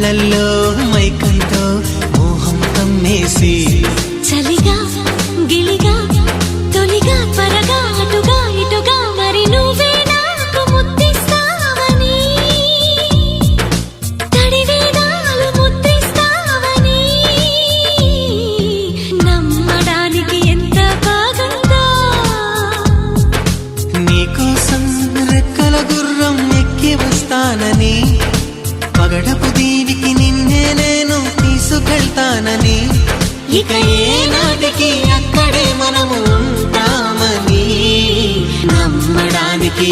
కళ్ళల్లో మైకంతో మోహం కమ్మేసి చలిగా గిలిగా తొలిగా త్వరగా అటుగా ఇటుగా మరి నువ్వే నాకు ముద్దిస్తావని తడివేదాలు ముద్దిస్తావని నమ్మడానికి ఎంత బాగుందో నీకోసం రెక్కల గుర్రం ఎక్కి వస్తానని పగడపు దీనికి నిన్నే నేను తీసుకెళ్తానని ఇక ఏ నాటికి అక్కడే మనము ఉంటామని నమ్మడానికి